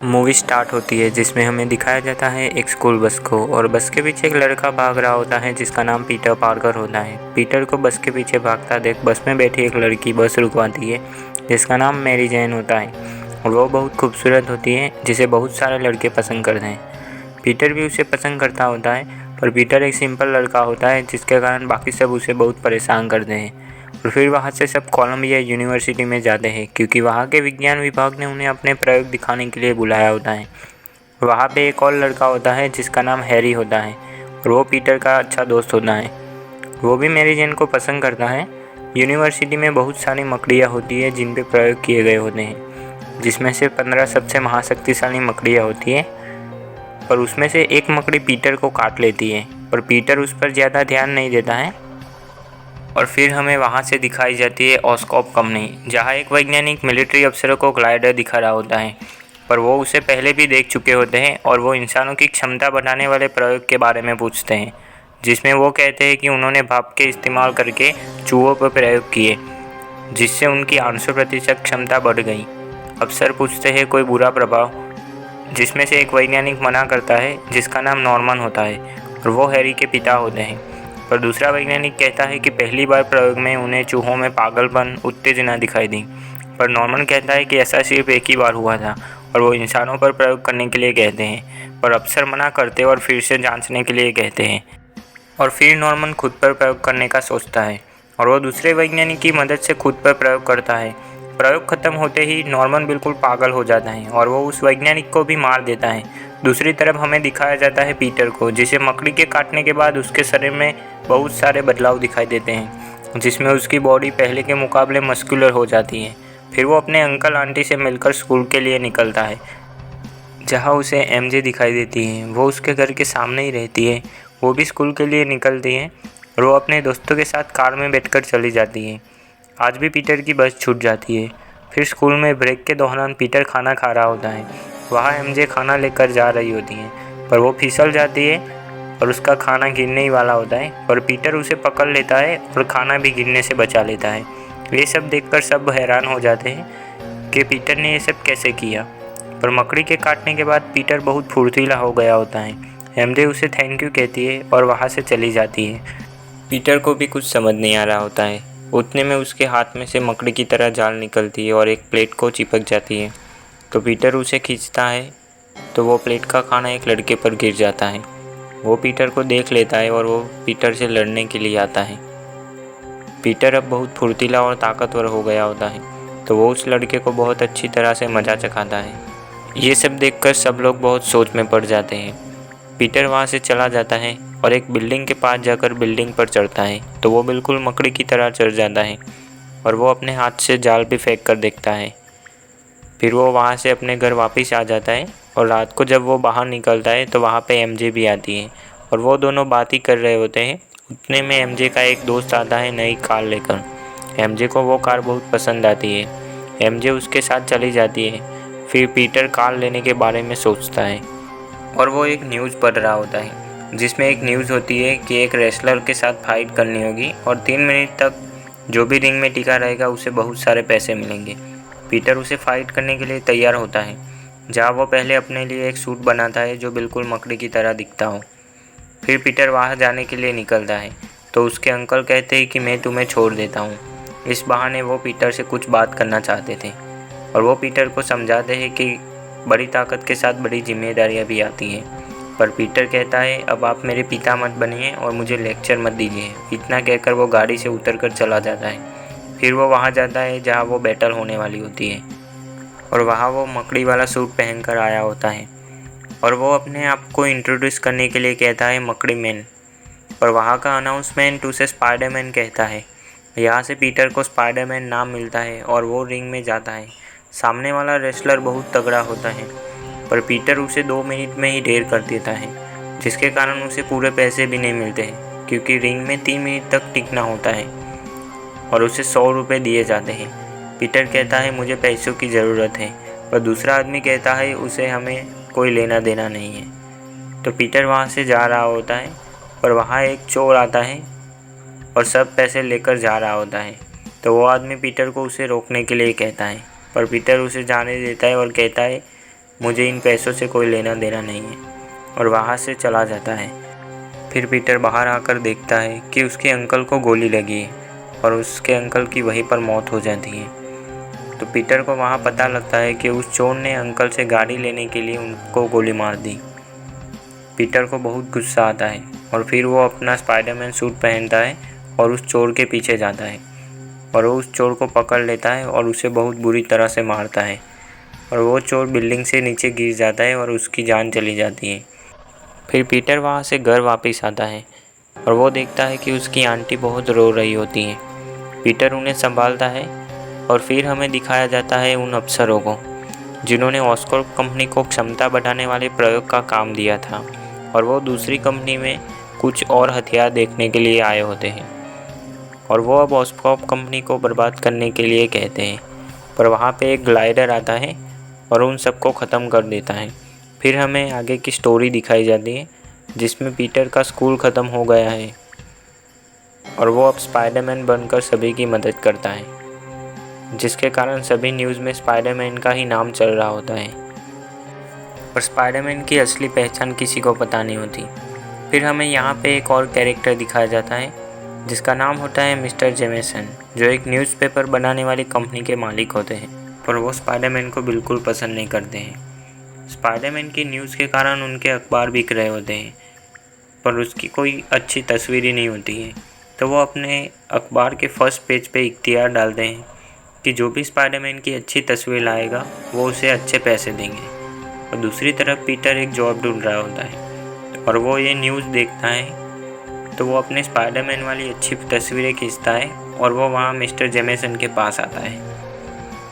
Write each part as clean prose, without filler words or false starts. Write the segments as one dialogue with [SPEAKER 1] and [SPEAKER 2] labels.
[SPEAKER 1] Movie start होती है जिसमें हमें दिखाया जाता है एक स्कूल बस को, और बस के पीछे एक लड़का भाग रहा होता है जिसका नाम पीटर पार्कर होता है। पीटर को बस के पीछे भागता देख बस में बैठी एक लड़की बस रुकवाती है जिसका नाम मैरी जैन होता है, और वो बहुत खूबसूरत होती है जिसे बहुत सारे लड़के पसंद करते हैं। पीटर भी उसे पसंद करता होता है, पर पीटर एक सिंपल लड़का होता है जिसके कारण बाकी सब उसे बहुत परेशान करते हैं। और फिर वहाँ से सब कोलंबिया यूनिवर्सिटी में जाते हैं क्योंकि वहाँ के विज्ञान विभाग ने उन्हें अपने प्रयोग दिखाने के लिए बुलाया होता है। वहाँ पे एक और लड़का होता है जिसका नाम हैरी होता है, और वो पीटर का अच्छा दोस्त होता है। वो भी मैरी जेन को पसंद करता है। यूनिवर्सिटी में बहुत सारी मकड़ियाँ होती है जिन पे प्रयोग किए गए होते हैं, जिसमें से 15 सबसे महाशक्तिशाली मकड़ियाँ होती है, पर उसमें से एक मकड़ी पीटर को काट लेती है, पर पीटर उस पर ज़्यादा ध्यान नहीं देता है। और फिर हमें वहाँ से दिखाई जाती है ऑस्कॉप कंपनी, जहाँ एक वैज्ञानिक मिलिट्री अफसरों को ग्लाइडर दिखा रहा होता है, पर वो उसे पहले भी देख चुके होते हैं और वो इंसानों की क्षमता बढ़ाने वाले प्रयोग के बारे में पूछते हैं, जिसमें वो कहते हैं कि उन्होंने भाप के इस्तेमाल करके चूहों पर प्रयोग किए जिससे उनकी 800% क्षमता बढ़ गई। अफसर पूछते हैं कोई बुरा प्रभाव, जिसमें से एक वैज्ञानिक मना करता है जिसका नाम नॉर्मन होता है, और वो हैरी के पिता होते हैं। पर दूसरा वैज्ञानिक कहता है कि पहली बार प्रयोग में उन्हें चूहों में पागलपन उत्तेजना दिखाई दी, पर नॉर्मन कहता है कि ऐसा सिर्फ एक ही बार हुआ था और वो इंसानों पर प्रयोग करने के लिए कहते हैं, पर अफसर मना करते और फिर से जांचने के लिए कहते हैं। और फिर नॉर्मन खुद पर प्रयोग करने का सोचता है और वो दूसरे वैज्ञानिक की मदद से खुद पर प्रयोग करता है। प्रयोग खत्म होते ही नॉर्मन बिल्कुल पागल हो जाता है और वो उस वैज्ञानिक को भी मार देता है। दूसरी तरफ हमें दिखाया जाता है पीटर को, जिसे मकड़ी के काटने के बाद उसके शरीर में बहुत सारे बदलाव दिखाई देते हैं, जिसमें उसकी बॉडी पहले के मुकाबले मस्कुलर हो जाती है। फिर वो अपने अंकल आंटी से मिलकर स्कूल के लिए निकलता है, जहाँ उसे एमजे दिखाई देती है। वो उसके घर के सामने ही रहती है। वो भी स्कूल के लिए निकलती है और वो अपने दोस्तों के साथ कार में बैठकर चली जाती है। आज भी पीटर की बस छूट जाती है। फिर स्कूल में ब्रेक के दौरान पीटर खाना खा रहा होता है। वहाँ एमजे खाना लेकर जा रही होती है, पर वो फिसल जाती है और उसका खाना गिरने ही वाला होता है, पर पीटर उसे पकड़ लेता है और खाना भी गिरने से बचा लेता है। ये सब देखकर सब हैरान हो जाते हैं कि पीटर ने ये सब कैसे किया। पर मकड़ी के काटने के बाद पीटर बहुत फुर्तीला हो गया होता है। एमजे उसे थैंक यू कहती है और वहाँ से चली जाती है। पीटर को भी कुछ समझ नहीं आ रहा होता है। उतने में उसके हाथ में से मकड़ी की तरह जाल निकलती है और एक प्लेट को चिपक जाती है। तो पीटर उसे खींचता है तो वो प्लेट का खाना एक लड़के पर गिर जाता है। वो पीटर को देख लेता है और वो पीटर से लड़ने के लिए आता है। पीटर अब बहुत फुर्तीला और ताकतवर हो गया होता है, तो वो उस लड़के को बहुत अच्छी तरह से मजा चखाता है। ये सब देखकर सब लोग बहुत सोच में पड़ जाते हैं। पीटर वहाँ से चला जाता है और एक बिल्डिंग के पास जाकर बिल्डिंग पर चढ़ता है, तो वो बिल्कुल मकड़ी की तरह चढ़ जाता है और वो अपने हाथ से जाल भी फेंक कर देखता है। फिर वो वहाँ से अपने घर वापस आ जाता है और रात को जब वो बाहर निकलता है तो वहाँ पे एमजे भी आती है और वो दोनों बात ही कर रहे होते हैं। उतने में एमजे का एक दोस्त आता है नई कार लेकर। एमजे को वो कार बहुत पसंद आती है। एमजे उसके साथ चली जाती है। फिर पीटर कार लेने के बारे में सोचता है और वो एक न्यूज़ पढ़ रहा होता है, जिसमें एक न्यूज़ होती है कि एक रेसलर के साथ फाइट करनी होगी और 3 मिनट तक जो भी रिंग में टिका रहेगा उसे बहुत सारे पैसे मिलेंगे। पीटर उसे फाइट करने के लिए तैयार होता है, जहाँ वो पहले अपने लिए एक सूट बनाता है जो बिल्कुल मकड़ी की तरह दिखता हो। फिर पीटर वहाँ जाने के लिए निकलता है, तो उसके अंकल कहते हैं कि मैं तुम्हें छोड़ देता हूँ। इस बहाने वो पीटर से कुछ बात करना चाहते थे और वो पीटर को समझाते हैं कि बड़ी ताकत के साथ बड़ी जिम्मेदारियां भी आती हैं। पर पीटर कहता है अब आप मेरे पिता मत बनिए और मुझे लेक्चर मत दीजिए। इतना कहकर वो गाड़ी से उतरकर चला जाता है। फिर वो वहाँ जाता है जहाँ वो बैटल होने वाली होती है और वहाँ वो मकड़ी वाला सूट पहनकर आया होता है और वो अपने आप को इंट्रोड्यूस करने के लिए कहता है मकड़ी मैन। पर वहाँ का अनाउंसमेंट उसे स्पाइडरमैन कहता है। यहाँ से पीटर को स्पाइडरमैन नाम मिलता है और वो रिंग में जाता है। सामने वाला रेसलर बहुत तगड़ा होता है, पर पीटर उसे 2 मिनट में ही ढेर कर देता है, जिसके कारण उसे पूरे पैसे भी नहीं मिलते हैं क्योंकि रिंग में 3 मिनट तक टिकना होता है और उसे 100 रुपये दिए जाते हैं। पीटर कहता है मुझे पैसों की ज़रूरत है, पर दूसरा आदमी कहता है उसे हमें कोई लेना देना नहीं है। तो पीटर वहाँ से जा रहा होता है, पर वहाँ एक चोर आता है और सब पैसे लेकर जा रहा होता है। तो वो आदमी पीटर को उसे रोकने के लिए कहता है, पर पीटर उसे जाने देता है और कहता है मुझे इन पैसों से कोई लेना देना नहीं है, और वहाँ से चला जाता है। फिर पीटर बाहर आकर देखता है कि उसके अंकल को गोली लगी है और उसके अंकल की वहीं पर मौत हो जाती है। तो पीटर को वहाँ पता लगता है कि उस चोर ने अंकल से गाड़ी लेने के लिए उनको गोली मार दी। पीटर को बहुत गुस्सा आता है और फिर वो अपना स्पाइडरमैन सूट पहनता है और उस चोर के पीछे जाता है और वो उस चोर को पकड़ लेता है और उसे बहुत बुरी तरह से मारता है, और वो चोर बिल्डिंग से नीचे गिर जाता है और उसकी जान चली जाती है। फिर पीटर वहाँ से घर वापस आता है और वो देखता है कि उसकी आंटी बहुत रो रही होती हैं। पीटर उन्हें संभालता है और फिर हमें दिखाया जाता है उन अफसरों को जिन्होंने ऑस्कॉर्प कंपनी को क्षमता बढ़ाने वाले प्रयोग का काम दिया था, और वो दूसरी कंपनी में कुछ और हथियार देखने के लिए आए होते हैं, और वो अब ऑस्कॉर्प कंपनी को बर्बाद करने के लिए कहते हैं। पर वहाँ पे एक ग्लाइडर आता है और उन सबको ख़त्म कर देता है। फिर हमें आगे की स्टोरी दिखाई जाती है जिसमें पीटर का स्कूल ख़त्म हो गया है और वो अब स्पाइडरमैन बनकर सभी की मदद करता है, जिसके कारण सभी न्यूज़ में स्पाइडरमैन का ही नाम चल रहा होता है। पर स्पाइडरमैन की असली पहचान किसी को पता नहीं होती। फिर हमें यहाँ पे एक और कैरेक्टर दिखाया जाता है जिसका नाम होता है मिस्टर जेमेसन, जो एक न्यूज़पेपर बनाने वाली कंपनी के मालिक होते हैं। पर वो स्पाइडरमैन को बिल्कुल पसंद नहीं करते हैं। स्पाइडरमैन की न्यूज़ के कारण उनके अखबार बिक रहे होते हैं, पर उसकी कोई अच्छी तस्वीर ही नहीं होती है। तो वो अपने अखबार के फर्स्ट पेज पे इख्तियार डालते हैं कि जो भी स्पाइडरमैन की अच्छी तस्वीर लाएगा वो उसे अच्छे पैसे देंगे। और दूसरी तरफ पीटर एक जॉब ढूंढ रहा होता है और वो ये न्यूज़ देखता है, तो वो अपने स्पाइडरमैन वाली अच्छी तस्वीरें खींचता है और वो वहाँ मिस्टर जेमेसन के पास आता है।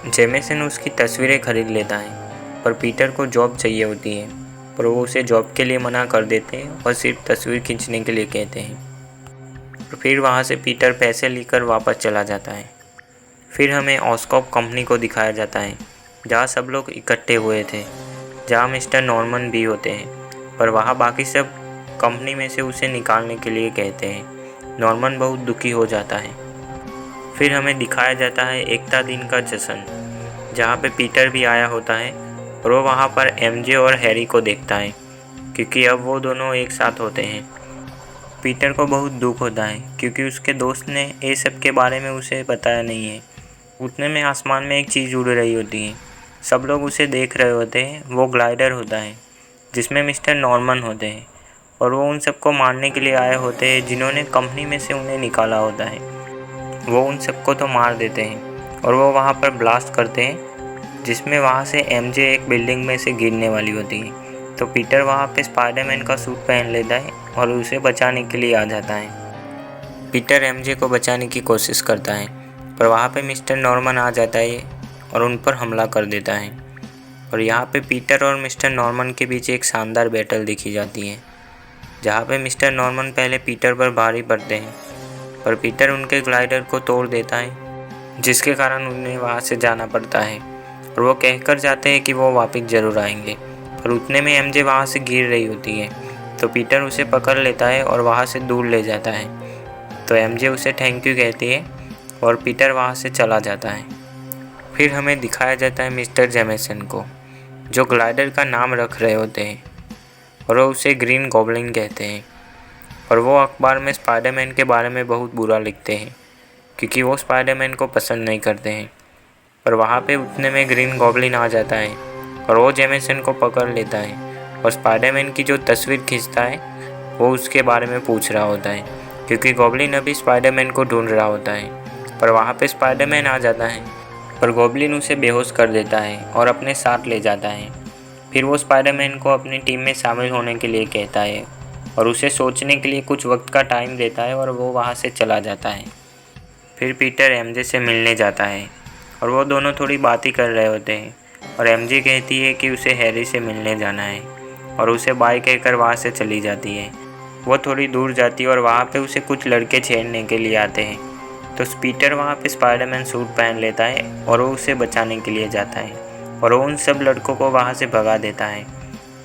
[SPEAKER 1] जेमेसन उसकी तस्वीरें खरीद लेता है, पर पीटर को जॉब चाहिए होती है, पर वो उसे जॉब के लिए मना कर देते हैं और सिर्फ तस्वीर खींचने के लिए कहते हैं। और फिर वहाँ से पीटर पैसे लेकर वापस चला जाता है। फिर हमें ऑस्कॉर्प कंपनी को दिखाया जाता है जहाँ सब लोग इकट्ठे हुए थे, जहाँ मिस्टर नॉर्मन भी होते हैं, पर वहाँ बाकी सब कंपनी में से उसे निकालने के लिए कहते हैं। नॉर्मन बहुत दुखी हो जाता है। फिर हमें दिखाया जाता है एकता दिन का जश्न, जहाँ पे पीटर भी आया होता है और वो वहाँ पर एमजे और हैरी को देखता है क्योंकि अब वो दोनों एक साथ होते हैं। पीटर को बहुत दुख होता है क्योंकि उसके दोस्त ने ये सब के बारे में उसे बताया नहीं है। उतने में आसमान में एक चीज़ उड़ रही होती है, सब लोग उसे देख रहे होते हैं। वो ग्लाइडर होता है जिसमें मिस्टर नॉर्मन होते हैं और वो उन सबको मारने के लिए आए होते हैं जिन्होंने कंपनी में से उन्हें निकाला होता है। वो उन सबको तो मार देते हैं और वो वहाँ पर ब्लास्ट करते हैं जिसमें वहाँ से एमजे एक बिल्डिंग में से गिरने वाली होती है। तो पीटर वहाँ पे स्पाइडरमैन का सूट पहन लेता है और उसे बचाने के लिए आ जाता है। पीटर एमजे को बचाने की कोशिश करता है, पर वहाँ पे मिस्टर नॉर्मन आ जाता है और उन पर हमला कर देता है। और यहाँ पे पीटर और मिस्टर नॉर्मन के बीच एक शानदार बैटल दिखी जाती है, जहाँ पे मिस्टर नॉर्मन पहले पीटर पर भारी पड़ते हैं, पर पीटर उनके ग्लाइडर को तोड़ देता है, जिसके कारण उन्हें वहाँ से जाना पड़ता है। और वो कहकर जाते हैं कि वो वापस ज़रूर आएंगे, पर उतने में एमजे वहाँ से गिर रही होती है। तो पीटर उसे पकड़ लेता है और वहाँ से दूर ले जाता है। तो एमजे उसे थैंक यू कहती है और पीटर वहाँ से चला जाता है। फिर हमें दिखाया जाता है मिस्टर जेमेसन को, जो ग्लाइडर का नाम रख रहे होते हैं, और वो उसे ग्रीन गॉब्लिन कहते हैं। और वो अखबार में स्पाइडरमैन के बारे में बहुत बुरा लिखते हैं क्योंकि वो स्पाइडरमैन को पसंद नहीं करते हैं। पर वहाँ पे उतने में ग्रीन गॉब्लिन आ जाता है और वो जेमेसन को पकड़ लेता है और स्पाइडरमैन की जो तस्वीर खींचता है वो उसके बारे में पूछ रहा होता है क्योंकि गॉब्लिन अभी स्पाइडरमैन को ढूंढ रहा होता है। पर वहाँ पे स्पाइडरमैन आ जाता है, पर गॉब्लिन उसे बेहोश कर देता है और अपने साथ ले जाता है। फिर वो स्पाइडरमैन को अपनी टीम में शामिल होने के लिए कहता है और उसे सोचने के लिए कुछ वक्त का टाइम देता है और वो वहाँ से चला जाता है। फिर पीटर एमजे से मिलने जाता है और वो दोनों थोड़ी बात ही कर रहे होते हैं और एमजे कहती है कि उसे हैरी से मिलने जाना है और उसे बाय कहकर वहाँ से चली जाती है। वो थोड़ी दूर जाती है और वहाँ पे उसे कुछ लड़के छेड़ने के लिए आते हैं। तो पीटर वहाँ पे स्पाइडरमैन सूट पहन लेता है और वो उसे बचाने के लिए जाता है और वो उन सब लड़कों को वहाँ से भगा देता है।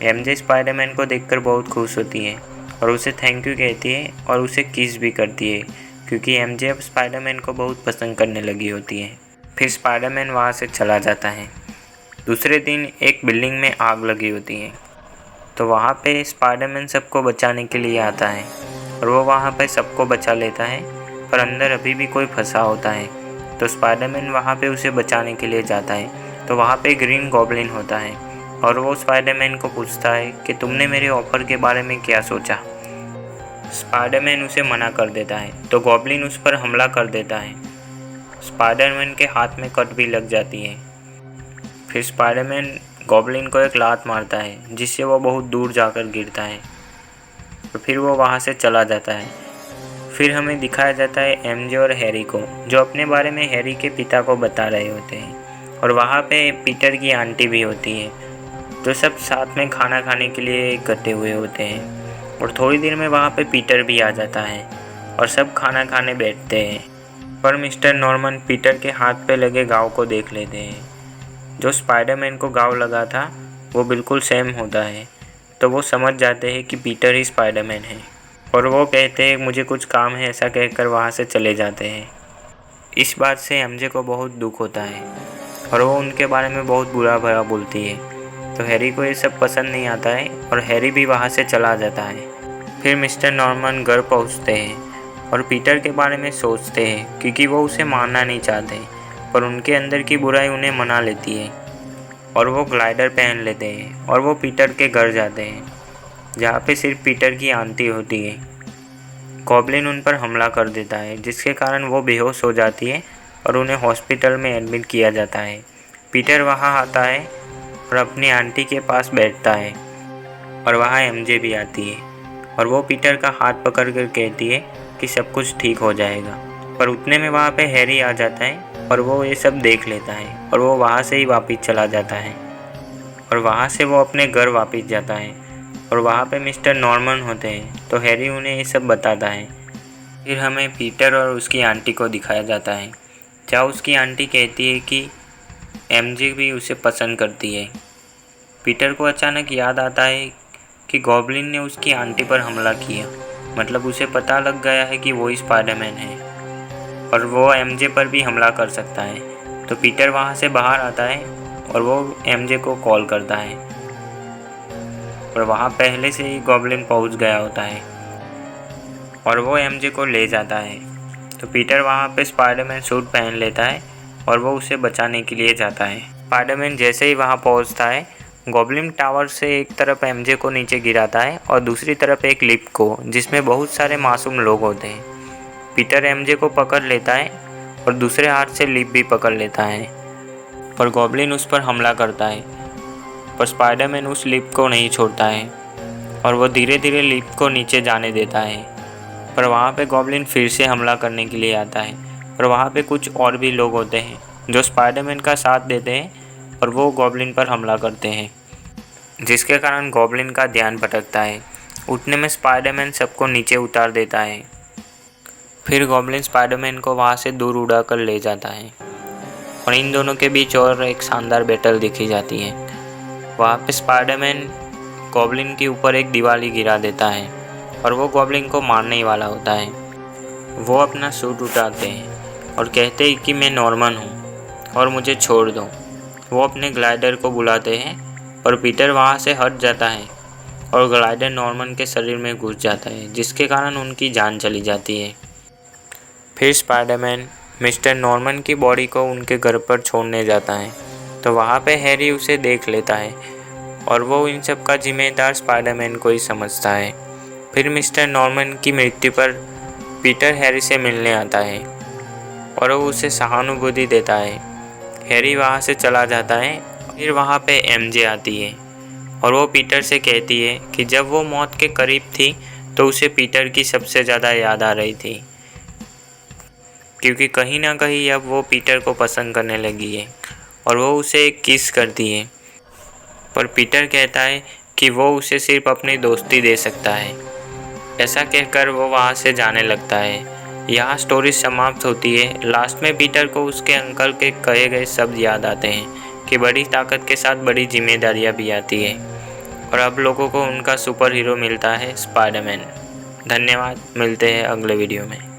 [SPEAKER 1] एमजे स्पाइडरमैन को देखकर बहुत खुश होती है और उसे थैंक यू कहती है और उसे किस भी करती है क्योंकि एमजे अब स्पाइडरमैन को बहुत पसंद करने लगी होती है। फिर स्पाइडरमैन वहाँ से चला जाता है। दूसरे दिन एक बिल्डिंग में आग लगी होती है, तो वहाँ पे स्पाइडरमैन सबको बचाने के लिए आता है और वो वहाँ पे सबको बचा लेता है, पर अंदर अभी भी कोई फंसा होता है। तो स्पाइडरमैन वहाँ पे उसे बचाने के लिए जाता है, तो वहाँ पे ग्रीन गॉब्लिन होता है और वो स्पाइडरमैन को पूछता है कि तुमने मेरे ऑफर के बारे में क्या सोचा। स्पाइडरमैन उसे मना कर देता है, तो गॉब्लिन उस पर हमला कर देता है। स्पाइडरमैन के हाथ में कट भी लग जाती है। फिर स्पाइडरमैन गॉब्लिन को एक लात मारता है, जिससे वो बहुत दूर जाकर गिरता है, तो फिर वो वहाँ से चला जाता है। फिर हमें दिखाया जाता है एमजे और हैरी को, जो अपने बारे में हैरी के पिता को बता रहे होते हैं, और वहाँ पे पीटर की आंटी भी होती है, जो सब साथ में खाना खाने के लिए इकट्ठे हुए होते हैं। और थोड़ी देर में वहाँ पे पीटर भी आ जाता है और सब खाना खाने बैठते हैं, पर मिस्टर नॉर्मन पीटर के हाथ पे लगे घाव को देख लेते हैं। जो स्पाइडरमैन को घाव लगा था वो बिल्कुल सेम होता है, तो वो समझ जाते हैं कि पीटर ही स्पाइडरमैन है, और वो कहते हैं मुझे कुछ काम है, ऐसा कहकर वहाँ से चले जाते हैं। इस बात से एमजे को बहुत दुख होता है और वो उनके बारे में बहुत बुरा भला बोलती है। तो हैरी को ये सब पसंद नहीं आता है और हैरी भी वहाँ से चला जाता है। फिर मिस्टर नॉर्मन घर पहुँचते हैं और पीटर के बारे में सोचते हैं, क्योंकि वो उसे मारना नहीं चाहते, पर उनके अंदर की बुराई उन्हें मना लेती है और वो ग्लाइडर पहन लेते हैं और वो पीटर के घर जाते हैं, जहाँ पे सिर्फ पीटर की आंटी होती है। गॉब्लिन उन पर हमला कर देता है, जिसके कारण वो बेहोश हो जाती है और उन्हें हॉस्पिटल में एडमिट किया जाता है। पीटर वहाँ आता है और अपनी आंटी के पास बैठता है, और वहाँ एमजे भी आती है और वो पीटर का हाथ पकड़ कर कहती है कि सब कुछ ठीक हो जाएगा। पर उतने में वहाँ पे हैरी आ जाता है और वो ये सब देख लेता है और वो वहाँ से ही वापस चला जाता है, और वहाँ से वो अपने घर वापस जाता है। और वहाँ पे मिस्टर नॉर्मन होते हैं, तो हैरी उन्हें ये सब बताता है। फिर हमें पीटर और उसकी आंटी को दिखाया जाता है, जहाँ उसकी आंटी कहती है कि एमजे भी उसे पसंद करती है। पीटर को अचानक याद आता है कि गॉब्लिन ने उसकी आंटी पर हमला किया, मतलब उसे पता लग गया है कि वो ही स्पाइडरमैन है और वो एमजे पर भी हमला कर सकता है। तो पीटर वहाँ से बाहर आता है और वो एमजे को कॉल करता है, और वहाँ पहले से ही गॉब्लिन पहुँच गया होता है और वो एमजे को ले जाता है। तो पीटर वहाँ पे स्पाइडरमैन सूट पहन लेता है और वो उसे बचाने के लिए जाता है। स्पाइडरमैन जैसे ही वहाँ पहुँचता है, गॉब्लिन टावर से एक तरफ एमजे को नीचे गिराता है और दूसरी तरफ एक लिफ्ट को, जिसमें बहुत सारे मासूम लोग होते हैं। पीटर एमजे को पकड़ लेता है और दूसरे हाथ से लिफ्ट भी पकड़ लेता है, पर गॉब्लिन उस पर हमला करता है, पर स्पाइडरमैन उस लिफ्ट को नहीं छोड़ता है और वो धीरे धीरे लिफ्ट को नीचे जाने देता है। पर वहाँ पे गॉब्लिन फिर से हमला करने के लिए आता है, पर वहाँ पे कुछ और भी लोग होते हैं जो स्पाइडरमैन का साथ देते हैं और वो गॉब्लिन पर हमला करते हैं, जिसके कारण गॉब्लिन का ध्यान भटकता है। उतने में स्पाइडरमैन सबको नीचे उतार देता है। फिर गॉब्लिन स्पाइडरमैन को वहाँ से दूर उड़ा कर ले जाता है और इन दोनों के बीच और एक शानदार बैटल दिखी जाती है। वहाँ पे स्पाइडरमैन गॉब्लिन के ऊपर एक दीवार गिरा देता है और वो गॉब्लिन को मारने ही वाला होता है। वो अपना सूट उठाते हैं और कहते हैं कि मैं नॉर्मन हूँ और मुझे छोड़ दो। वो अपने ग्लाइडर को बुलाते हैं और पीटर वहाँ से हट जाता है और ग्लाइडर नॉर्मन के शरीर में घुस जाता है, जिसके कारण उनकी जान चली जाती है। फिर स्पाइडरमैन मिस्टर नॉर्मन की बॉडी को उनके घर पर छोड़ने जाता है, तो वहाँ पे हैरी उसे देख लेता है और वो इन सब का जिम्मेदार स्पाइडरमैन को ही समझता है। फिर मिस्टर नॉर्मन की मृत्यु पर पीटर हैरी से मिलने आता है और वो उसे सहानुभूति देता है। हैरी वहाँ से चला जाता है। फिर वहाँ पे एमजे आती है और वो पीटर से कहती है कि जब वो मौत के करीब थी तो उसे पीटर की सबसे ज़्यादा याद आ रही थी, क्योंकि कहीं ना कहीं अब वो पीटर को पसंद करने लगी है और वो उसे एक किस करती है। पर पीटर कहता है कि वो उसे सिर्फ अपनी दोस्ती दे सकता है। ऐसा कहकर वो वहाँ से जाने लगता है। यहाँ स्टोरी समाप्त होती है। लास्ट में पीटर को उसके अंकल के कहे गए शब्द याद आते हैं कि बड़ी ताकत के साथ बड़ी जिम्मेदारियाँ भी आती है, और अब लोगों को उनका सुपर हीरो मिलता है, स्पाइडरमैन। धन्यवाद, मिलते हैं अगले वीडियो में।